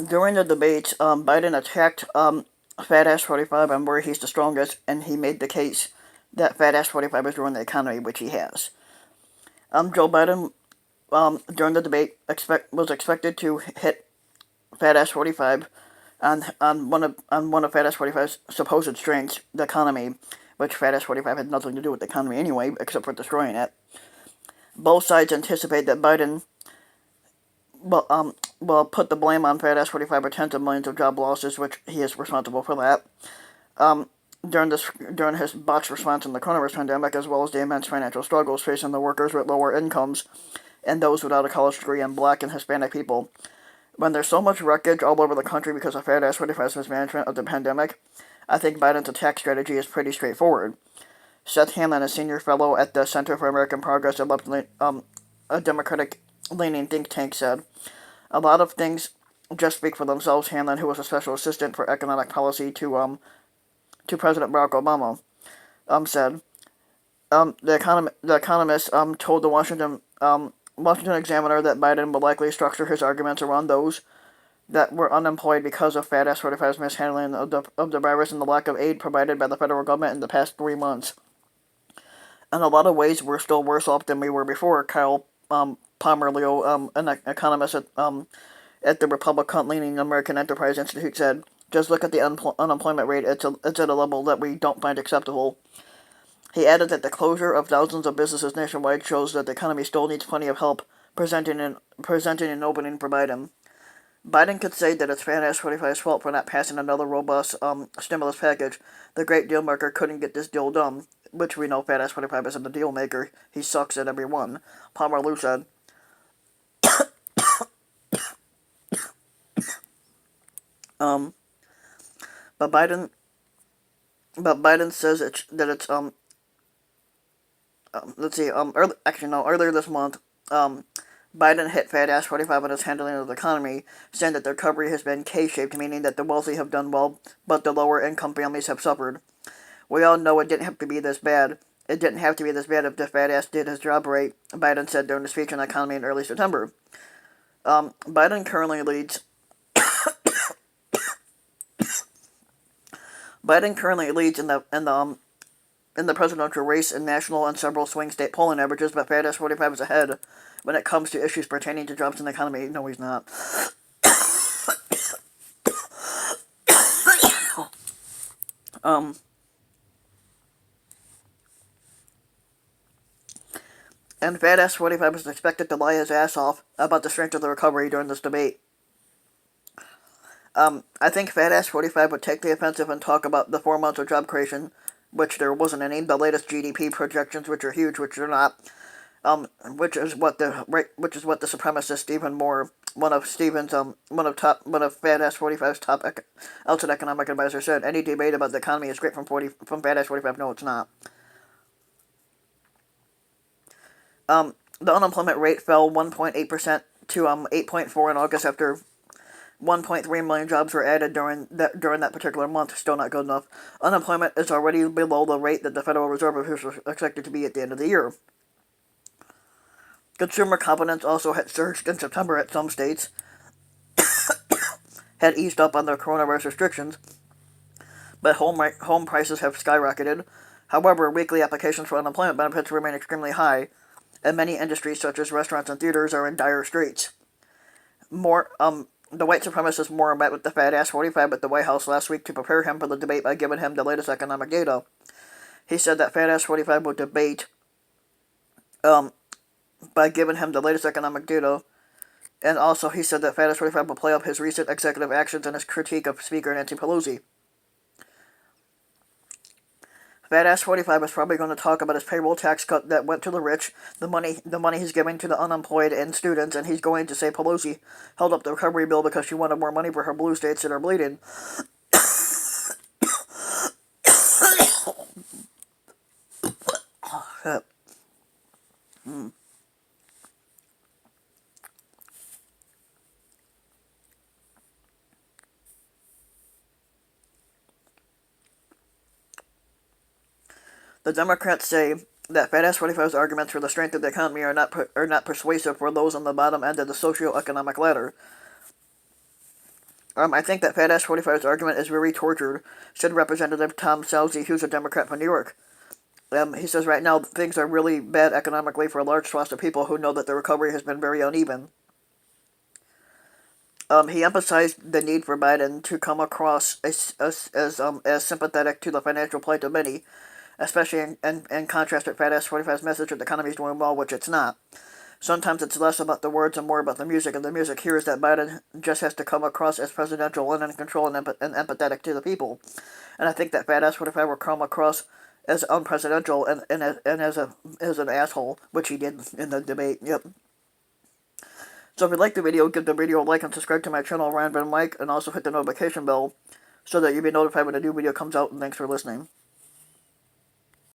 During the debates, Biden attacked Fat Ass 45 and where he's the strongest, and he made the case that Fat Ass 45 is ruining the economy, which he has. Joe Biden, during the debate, was expected to hit Fat Ass 45 on one of Fat Ass 45's supposed strengths, the economy, which Fat Ass 45 had nothing to do with the economy anyway, except for destroying it. Both sides anticipate that Biden will put the blame on Fat Ass 45 for tens of millions of job losses, which he is responsible for that. Um, during his botched response in the coronavirus pandemic, as well as the immense financial struggles facing the workers with lower incomes and those without a college degree and Black and Hispanic people. When there's so much wreckage all over the country because of Fat Ass 45's mismanagement of the pandemic, I think Biden's attack strategy is pretty straightforward. Seth Hanlon, a senior fellow at the Center for American Progress, a Democratic-leaning think tank, said, "A lot of things just speak for themselves." Hanlon, who was a special assistant for economic policy to President Barack Obama, said, the Economist told the Washington Examiner that Biden would likely structure his arguments around those that were unemployed because of Fat Ass 45's mishandling of the virus and the lack of aid provided by the federal government in the past 3 months. In a lot of ways, we're still worse off than we were before. Kyle Pomerleau, an economist at the Republican-leaning American Enterprise Institute, said, "Just look at the unemployment rate. It's at a level that we don't find acceptable." He added that the closure of thousands of businesses nationwide shows that the economy still needs plenty of help presenting an opening for Biden. Biden could say that it's Fat Ass 45's fault for not passing another robust stimulus package. The great deal maker couldn't get this deal done, which we know Fat Ass 45 isn't the deal maker. He sucks at every one. Pomerleau said. Um, but Biden, but Biden says that it's let's see earlier this month, Biden hit Fat Ass 45 on his handling of the economy, saying that the recovery has been K-shaped, meaning that the wealthy have done well, but the lower income families have suffered. We all know it didn't have to be this bad. It didn't have to be this bad if the Fat Ass did his job right, Biden said during the speech on the economy in early September. Biden currently leads. Biden currently leads in the presidential race in national and several swing state polling averages, but Fat Ass 45 is ahead when it comes to issues pertaining to jobs and the economy. No, he's not. um, and Fat Ass 45 is expected to lie his ass off about the strength of the recovery during this debate. I think Fat Ass 45 would take the offensive and talk about the 4 months of job creation, which there wasn't any, the latest GDP projections, which are huge, which they're not, which is what the supremacist Stephen Moore, one of Fat Ass 45's top outside economic advisors, said. Any debate about the economy is great from Fat Ass 45. No, it's not. The unemployment rate fell 1.8% to 8.4 in August after 1.3 million jobs were added during that particular month. Still not good enough. Unemployment is already below the rate that the Federal Reserve is expected to be at the end of the year. Consumer confidence also had surged in September at some states, had eased up on their coronavirus restrictions, but home prices have skyrocketed. However, weekly applications for unemployment benefits remain extremely high, and many industries such as restaurants and theaters are in dire straits. The white supremacist Moore met with the Fat Ass 45 at the White House last week to prepare him for the debate by giving him the latest economic data. He said that Fat Ass 45 would debate by giving him the latest economic data, and also he said that Fat Ass 45 will play up his recent executive actions and his critique of Speaker Nancy Pelosi. Fat Ass 45 is probably going to talk about his payroll tax cut that went to the rich, the money he's giving to the unemployed and students, and he's going to say Pelosi held up the recovery bill because she wanted more money for her blue states that are bleeding. The Democrats say that Fat Ass 45's arguments for the strength of the economy are not persuasive for those on the bottom end of the socio-economic ladder. I think that Fat Ass 45's argument is very tortured, said Representative Tom Salzy, who's a Democrat from New York. He says right now things are really bad economically for a large swath of people who know that the recovery has been very uneven. He emphasized the need for Biden to come across as sympathetic to the financial plight of many, especially in contrast with Fat Ass 45's message that the economy is doing well, which it's not. Sometimes it's less about the words and more about the music, and the music here is that Biden just has to come across as presidential and in control and empathetic to the people. And I think that Fat Ass 45 will come across as unpresidential and as an asshole, which he did in the debate. Yep. So if you like the video, give the video a like and subscribe to my channel, Ryan Ben Mike, and also hit the notification bell so that you'll be notified when a new video comes out, and thanks for listening.